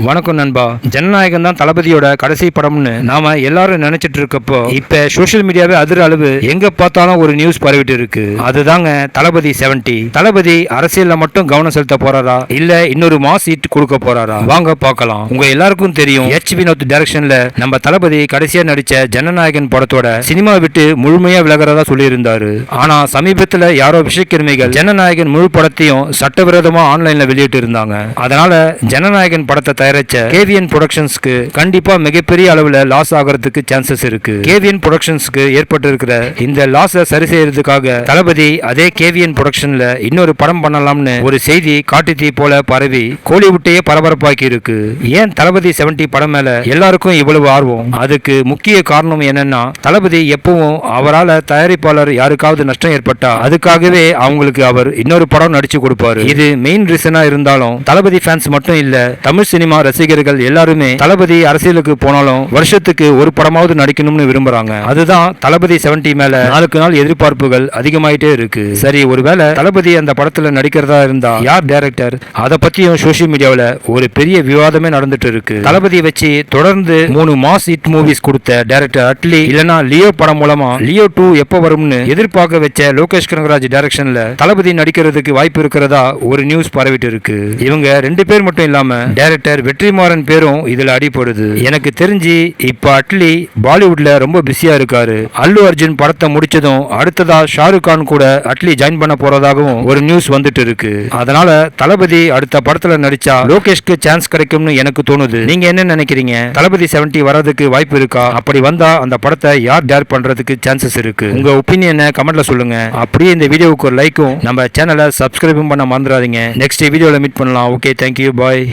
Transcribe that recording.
வணக்கம் நண்பா. ஜனநாயகம் தான் தளபதியோட கடைசி படம்னு நாம எல்லாரும் நினைச்சிட்டு இருக்கப்போ இப்ப சோசியல் மீடியாவே அதிர அளவு எங்க பார்த்தாலும் ஒரு நியூஸ் பரவிட்டு இருக்கு. அதுதாங்க தளபதி 70. தளபதி அரசியல்ல மட்டும் கவனம் செலுத்த போறாரா இல்ல இன்னொரு மாஸ் ஹிட் கொடுக்க போறாரா? வாங்க பார்க்கலாம். உங்க எல்லாருக்கும் தெரியும் எச் வினோத் டைரக்ஷன்ல நம்ம தளபதி கடைசியா நடிச்ச ஜனநாயகன் படத்தோட சினிமா விட்டு முழுமையா விலகிறதா சொல்லியிருந்தாரு. ஆனா சமீபத்துல யாரோ விஷக்கிருமிகள் ஜனநாயகன் முழு படத்தையும் சட்டவிரோதமா ஆன்லைன்ல வெளியிட்டு இருந்தாங்க. அதனால ஜனநாயகன் படத்தை தயாரிச்ச கேவிஎன் புரொடக்ஷன்ஸ்க்கு கண்டிப்பா மிகப்பெரிய அளவுல லாஸ் ஆகிறதுக்கு சான்சஸ் இருக்கு. கேவிஎன் புரொடக்ஷன்ஸ்க்கு ஏற்பட்டு இருக்கிற இந்த லாஸை சரி செய்யறதுக்காக தளபதி அதே கேவிஎன் புரொடக்ஷன்ல இன்னொரு படம் பண்ணலாம்னு ஒரு செய்தி காட்டு தீ போல பரவி கோலிவுட்டையே பரபரப்பாக்கி இருக்கு. ஏன் தளபதி 70 படம் மேல எல்லாருக்கும் இவ்வளவு ஆர்வம்? அதுக்கு முக்கிய காரணம் என்னன்னா தளபதி எப்பவும் அவரால் தயாரிப்பாளர் யாருக்காவது நஷ்டம் ஏற்பட்டா அதுக்காகவே அவங்களுக்கு அவர் இன்னொரு படம் நடிச்சு கொடுப்பாரு. இது மெயின் ரீசனா இருந்தாலும் தளபதி ஃபேன்ஸ் மட்டும் இல்ல, தமிழ் சினிமா ரசிகர்கள் எல்லாருமே தளபதி அரசியலுக்கு போனாலும் வருஷத்துக்கு ஒரு படமாவது நடிக்கணும்னு விரும்புறாங்க. அதுதான் தளபதி 70 மேல நாளுக்கு நாள் எதிர்பார்ப்புகள் அதிகமாயிட்டே இருக்கு. சரி, ஒருவேளை தளபதி அந்த படத்துல நடிக்கிறதா இருந்தா யார் டைரக்டர்? அதை பத்தியும் சோசியல் மீடியாவில் ஒரு பெரிய விவாதமே நடந்துட்டு இருக்கு. தளபதி வச்சு தொடர்ந்து 3 மாஸ் ஹிட் மூவிஸ் கொடுத்த டைரக்டர் அட்லி இல்லனா லியோ படம் மூலமா லியோ 2 எப்ப வரும்னு எதிர்பார்க்க வச்ச லோகேஷ் கனகராஜ் டைரக்ஷன்ல தளபதி நடிக்கிறதுக்கு வாய்ப்பு இருக்கிறதா ஒரு நியூஸ் பரவிட்டு இருக்கு. இவங்க 2 பேர் மட்டும் இல்லாம டைரக்டர் வெற்றிமாறன் பேரும் இதுல அடிபடுது. எனக்கு தெரிஞ்சு இப்ப அட்லி பாலிவுட்ல ரொம்ப பிஸியா இருக்காரு. அல்லு அர்ஜுன் படத்தை முடிச்சதும் அடுத்ததா ஷாருக் கான் கூட அட்லி ஜாயின் பண்ண போறதாகவும் ஒரு நியூஸ் வந்துட்டு இருக்கு. அதனால தளபதி அடுத்த படத்துல நடிச்சா லோகேஷ்க்கு சான்ஸ் கிடைக்கும்னு எனக்கு தோணுது. நீங்க என்ன நினைக்கிறீங்க? தளபதி 70 வரதுக்கு வாய்ப்பு இருக்கா? அப்படி வந்தா அந்த படத்தை யார் டைரக்ட் பண்றதுக்கு சான்சஸ் இருக்கு? உங்க ஒப்பீனியனை கமெண்ட்ல சொல்லுங்க. அப்படியே இந்த வீடியோவுக்கு ஒரு லைக்கும் நம்ம சேனலை சப்ஸ்கிரைபும் பண்ண மறந்துடாதீங்க. நெக்ஸ்ட் வீடியோல மீட் பண்ணலாம். ஓகே, தேங்க்யூ, பாய்.